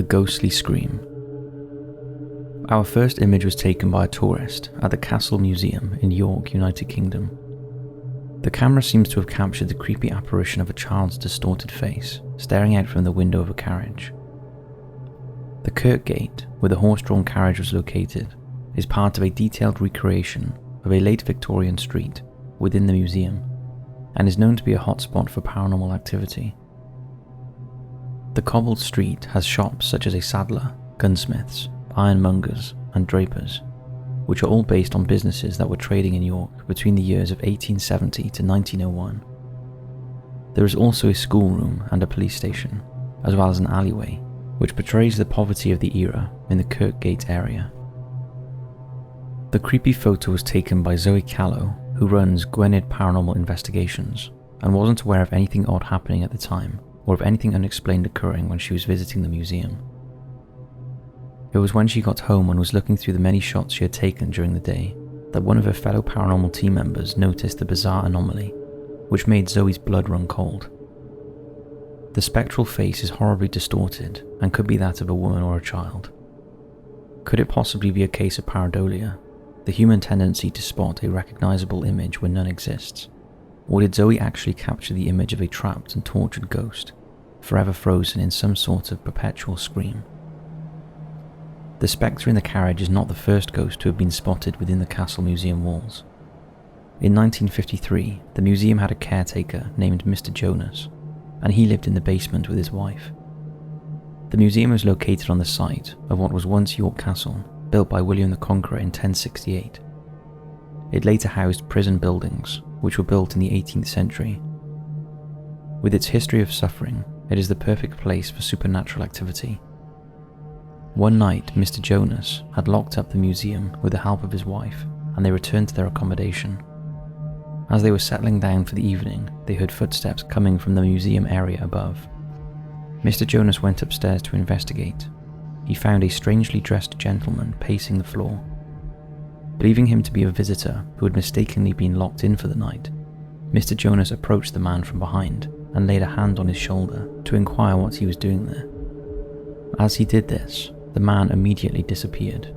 ghostly scream. Our first image was taken by a tourist at the Castle Museum in York, United Kingdom. The camera seems to have captured the creepy apparition of a child's distorted face staring out from the window of a carriage. The Kirk Gate, where the horse-drawn carriage was located, is part of a detailed recreation of a late Victorian street within the museum, and is known to be a hotspot for paranormal activity. The cobbled street has shops such as a saddler, gunsmiths, ironmongers, and drapers, which are all based on businesses that were trading in York between the years of 1870 to 1901. There is also a schoolroom and a police station, as well as an alleyway, which portrays the poverty of the era in the Kirk Gate area. The creepy photo was taken by Zoe Callow, who runs Gwynedd Paranormal Investigations, and wasn't aware of anything odd happening at the time, or of anything unexplained occurring when she was visiting the museum. It was when she got home and was looking through the many shots she had taken during the day that one of her fellow paranormal team members noticed the bizarre anomaly, which made Zoe's blood run cold. The spectral face is horribly distorted and could be that of a woman or a child. Could it possibly be a case of pareidolia, the human tendency to spot a recognizable image when none exists? Or did Zoe actually capture the image of a trapped and tortured ghost, forever frozen in some sort of perpetual scream? The spectre in the carriage is not the first ghost to have been spotted within the Castle Museum walls. In 1953, the museum had a caretaker named Mr. Jonas, and he lived in the basement with his wife. The museum is located on the site of what was once York Castle, built by William the Conqueror in 1068. It later housed prison buildings, which were built in the 18th century. With its history of suffering, it is the perfect place for supernatural activity. One night, Mr. Jonas had locked up the museum with the help of his wife, and they returned to their accommodation. As they were settling down for the evening, they heard footsteps coming from the museum area above. Mr. Jonas went upstairs to investigate. He found a strangely dressed gentleman pacing the floor. Believing him to be a visitor who had mistakenly been locked in for the night, Mr. Jonas approached the man from behind and laid a hand on his shoulder to inquire what he was doing there. As he did this, the man immediately disappeared.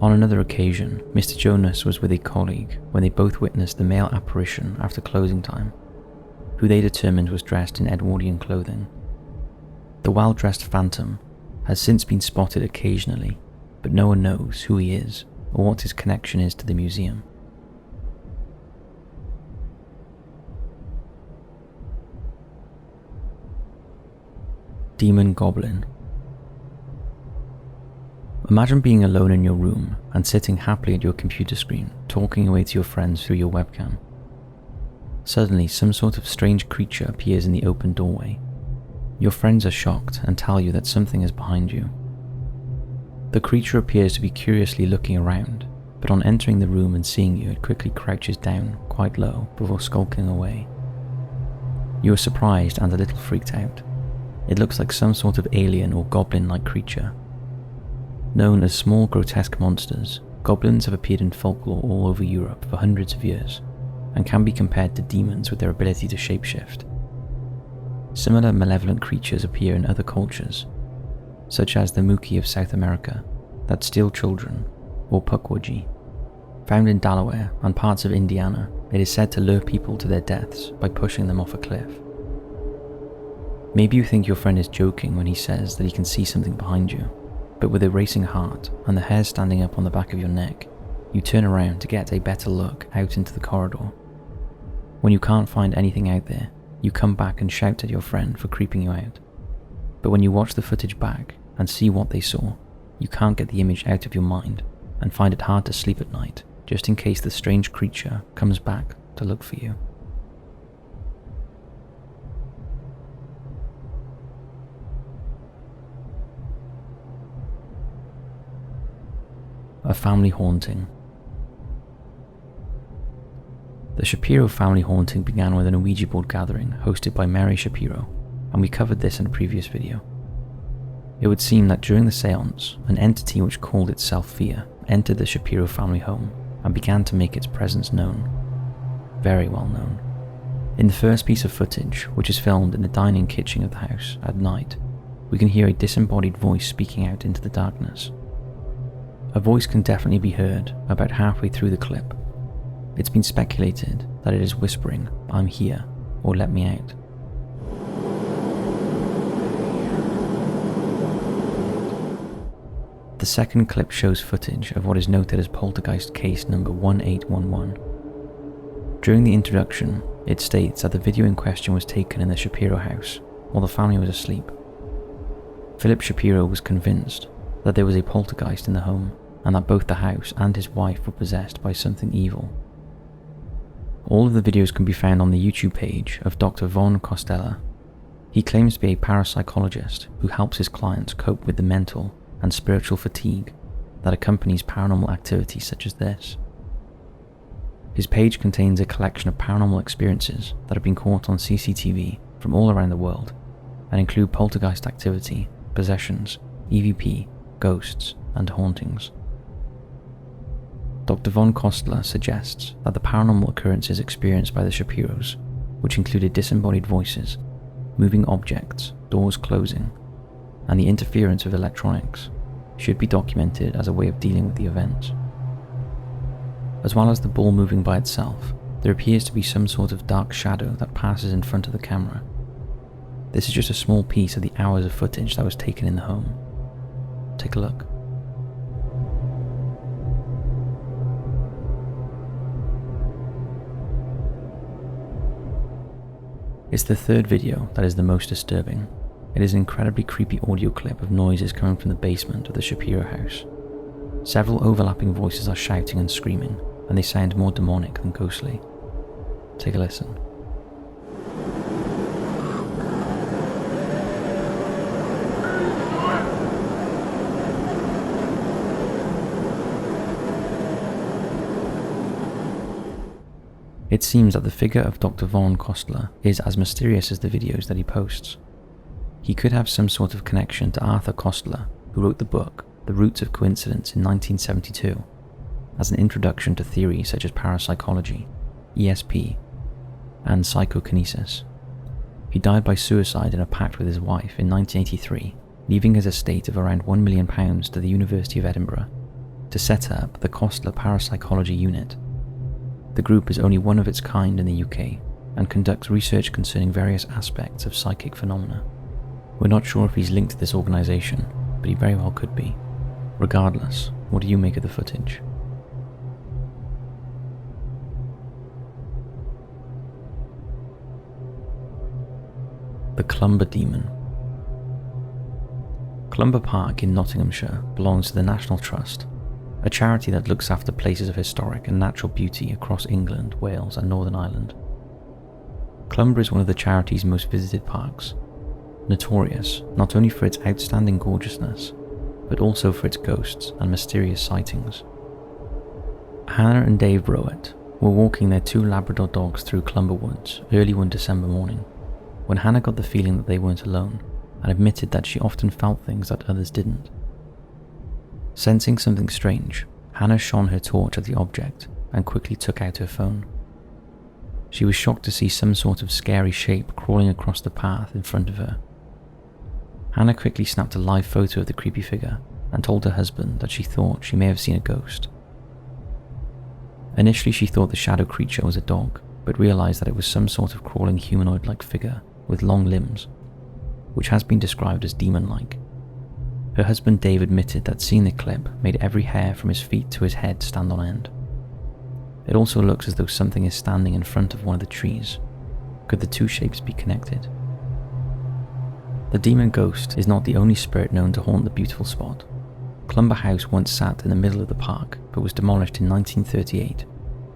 On another occasion, Mr. Jonas was with a colleague when they both witnessed the male apparition after closing time, who they determined was dressed in Edwardian clothing. The well-dressed phantom has since been spotted occasionally, but no one knows who he is or what his connection is to the museum. Demon Goblin. Imagine being alone in your room and sitting happily at your computer screen, talking away to your friends through your webcam. Suddenly, some sort of strange creature appears in the open doorway. Your friends are shocked and tell you that something is behind you. The creature appears to be curiously looking around, but on entering the room and seeing you, it quickly crouches down quite low before skulking away. You are surprised and a little freaked out. It looks like some sort of alien or goblin-like creature. Known as small grotesque monsters, goblins have appeared in folklore all over Europe for hundreds of years, and can be compared to demons with their ability to shapeshift. Similar malevolent creatures appear in other cultures, such as the Muki of South America, that steal children, or Pukwudgie. Found in Delaware and parts of Indiana, it is said to lure people to their deaths by pushing them off a cliff. Maybe you think your friend is joking when he says that he can see something behind you, but with a racing heart and the hairs standing up on the back of your neck, you turn around to get a better look out into the corridor. When you can't find anything out there, you come back and shout at your friend for creeping you out. But when you watch the footage back and see what they saw, you can't get the image out of your mind and find it hard to sleep at night, just in case the strange creature comes back to look for you. A family haunting. The Shapiro family haunting began with an Ouija board gathering hosted by Mary Shapiro, and we covered this in a previous video. It would seem that during the seance, an entity which called itself Fear entered the Shapiro family home and began to make its presence known. Very well known. In the first piece of footage, which is filmed in the dining kitchen of the house at night, we can hear a disembodied voice speaking out into the darkness. A voice can definitely be heard about halfway through the clip. It's been speculated that it is whispering, "I'm here," or "let me out." The second clip shows footage of what is noted as poltergeist case number 1811. During the introduction, it states that the video in question was taken in the Shapiro house while the family was asleep. Philip Shapiro was convinced that there was a poltergeist in the home and that both the house and his wife were possessed by something evil. All of the videos can be found on the YouTube page of Dr. Von Kostler. He claims to be a parapsychologist who helps his clients cope with the mental and spiritual fatigue that accompanies paranormal activity such as this. His page contains a collection of paranormal experiences that have been caught on CCTV from all around the world and include poltergeist activity, possessions, EVP, ghosts, and hauntings. Dr. Von Kostler suggests that the paranormal occurrences experienced by the Shapiros, which included disembodied voices, moving objects, doors closing, and the interference of electronics, should be documented as a way of dealing with the events. As well as the ball moving by itself, there appears to be some sort of dark shadow that passes in front of the camera. This is just a small piece of the hours of footage that was taken in the home. Take a look. It's the third video that is the most disturbing. It is an incredibly creepy audio clip of noises coming from the basement of the Shapiro house. Several overlapping voices are shouting and screaming, and they sound more demonic than ghostly. Take a listen. It seems that the figure of Dr. Von Kostler is as mysterious as the videos that he posts. He could have some sort of connection to Arthur Kostler, who wrote the book The Roots of Coincidence in 1972, as an introduction to theories such as parapsychology, ESP, and psychokinesis. He died by suicide in a pact with his wife in 1983, leaving his estate of around £1 million to the University of Edinburgh to set up the Kostler Parapsychology Unit. The group is only one of its kind in the UK and conducts research concerning various aspects of psychic phenomena. We're not sure if he's linked to this organisation, but he very well could be. Regardless, what do you make of the footage? The Clumber Demon. Clumber Park in Nottinghamshire belongs to the National Trust, a charity that looks after places of historic and natural beauty across England, Wales and Northern Ireland. Clumber is one of the charity's most visited parks, notorious not only for its outstanding gorgeousness, but also for its ghosts and mysterious sightings. Hannah and Dave Rowett were walking their two Labrador dogs through Clumber Woods early one December morning, when Hannah got the feeling that they weren't alone and admitted that she often felt things that others didn't. Sensing something strange, Hannah shone her torch at the object and quickly took out her phone. She was shocked to see some sort of scary shape crawling across the path in front of her. Hannah quickly snapped a live photo of the creepy figure and told her husband that she thought she may have seen a ghost. Initially she thought the shadow creature was a dog, but realised that it was some sort of crawling humanoid-like figure with long limbs, which has been described as demon-like. Her husband Dave admitted that seeing the clip made every hair from his feet to his head stand on end. It also looks as though something is standing in front of one of the trees. Could the two shapes be connected? The demon ghost is not the only spirit known to haunt the beautiful spot. Clumber House once sat in the middle of the park, but was demolished in 1938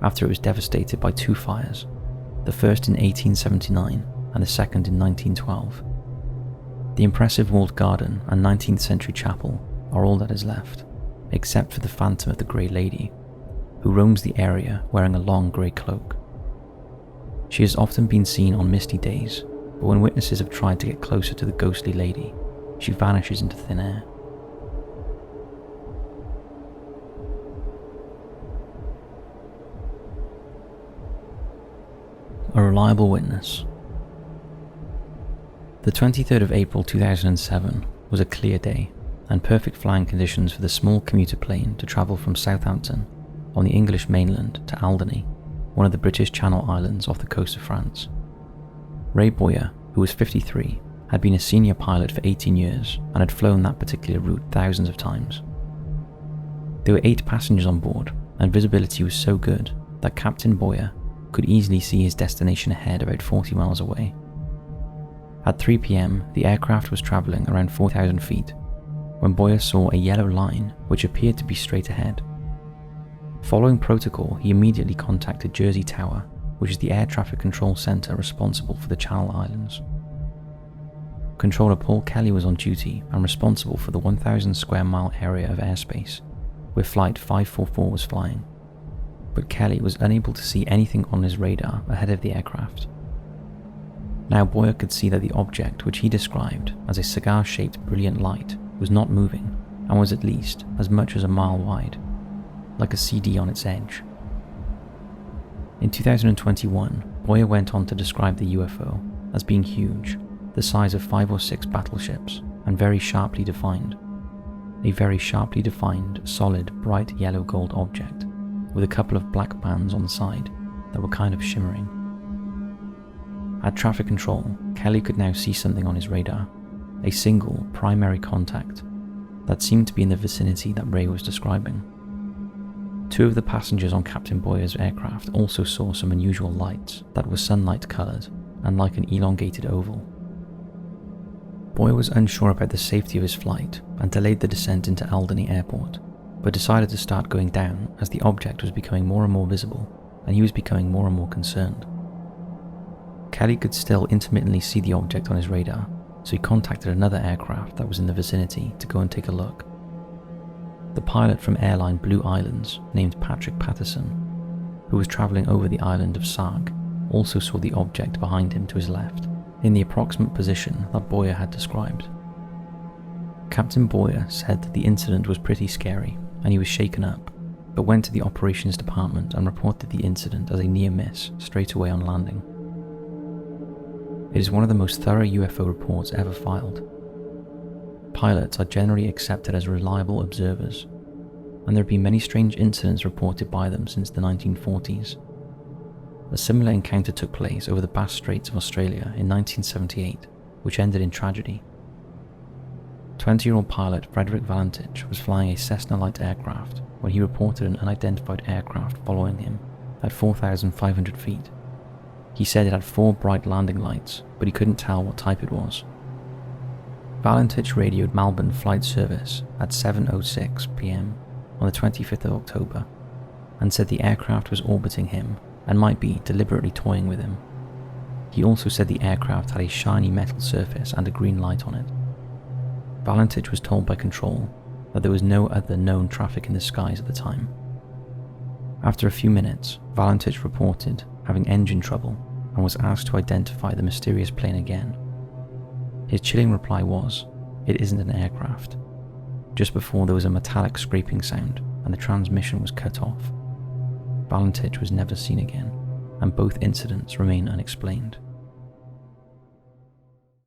after it was devastated by two fires, the first in 1879 and the second in 1912. The impressive walled garden and 19th century chapel are all that is left, except for the phantom of the Grey Lady, who roams the area wearing a long grey cloak. She has often been seen on misty days, but when witnesses have tried to get closer to the ghostly lady, she vanishes into thin air. A reliable witness. The 23rd of April 2007 was a clear day and perfect flying conditions for the small commuter plane to travel from Southampton on the English mainland to Alderney, one of the British Channel Islands off the coast of France. Ray Boyer, who was 53, had been a senior pilot for 18 years and had flown that particular route thousands of times. There were 8 passengers on board, and visibility was so good that Captain Boyer could easily see his destination ahead about 40 miles away. At 3 p.m, the aircraft was travelling around 4,000 feet when Boyer saw a yellow line which appeared to be straight ahead. Following protocol, he immediately contacted Jersey Tower, which is the air traffic control centre responsible for the Channel Islands. Controller Paul Kelly was on duty and responsible for the 1,000 square mile area of airspace where Flight 544 was flying, but Kelly was unable to see anything on his radar ahead of the aircraft. Now Boyer could see that the object, which he described as a cigar-shaped brilliant light, was not moving and was at least as much as a mile wide, like a CD on its edge. In 2021, Boyer went on to describe the UFO as being huge, the size of 5 or 6 battleships, and very sharply defined. A very sharply defined, solid, bright yellow-gold object, with a couple of black bands on the side that were kind of shimmering. At traffic control, Kelly could now see something on his radar, a single primary contact that seemed to be in the vicinity that Ray was describing. 2 of the passengers on Captain Boyer's aircraft also saw some unusual lights that were sunlight-coloured and like an elongated oval. Boyer was unsure about the safety of his flight and delayed the descent into Alderney Airport, but decided to start going down as the object was becoming more and more visible and he was becoming more and more concerned. Kelly could still intermittently see the object on his radar, so he contacted another aircraft that was in the vicinity to go and take a look. The pilot from airline Blue Islands, named Patrick Patterson, who was travelling over the island of Sarg, also saw the object behind him to his left, in the approximate position that Boyer had described. Captain Boyer said that the incident was pretty scary and he was shaken up, but went to the operations department and reported the incident as a near miss straight away on landing. It is one of the most thorough UFO reports ever filed. Pilots are generally accepted as reliable observers, and there have been many strange incidents reported by them since the 1940s. A similar encounter took place over the Bass Straits of Australia in 1978, which ended in tragedy. 20-year-old pilot Frederick Valentich was flying a Cessna light aircraft when he reported an unidentified aircraft following him at 4,500 feet. He said it had 4 bright landing lights, but he couldn't tell what type it was. Valentich radioed Melbourne Flight Service at 7:06 p.m. on the 25th of October and said the aircraft was orbiting him and might be deliberately toying with him. He also said the aircraft had a shiny metal surface and a green light on it. Valentich was told by control that there was no other known traffic in the skies at the time. After a few minutes, Valentich reported having engine trouble and was asked to identify the mysterious plane again. His chilling reply was, "It isn't an aircraft." Just before there was a metallic scraping sound and the transmission was cut off. Valentich was never seen again, and both incidents remain unexplained.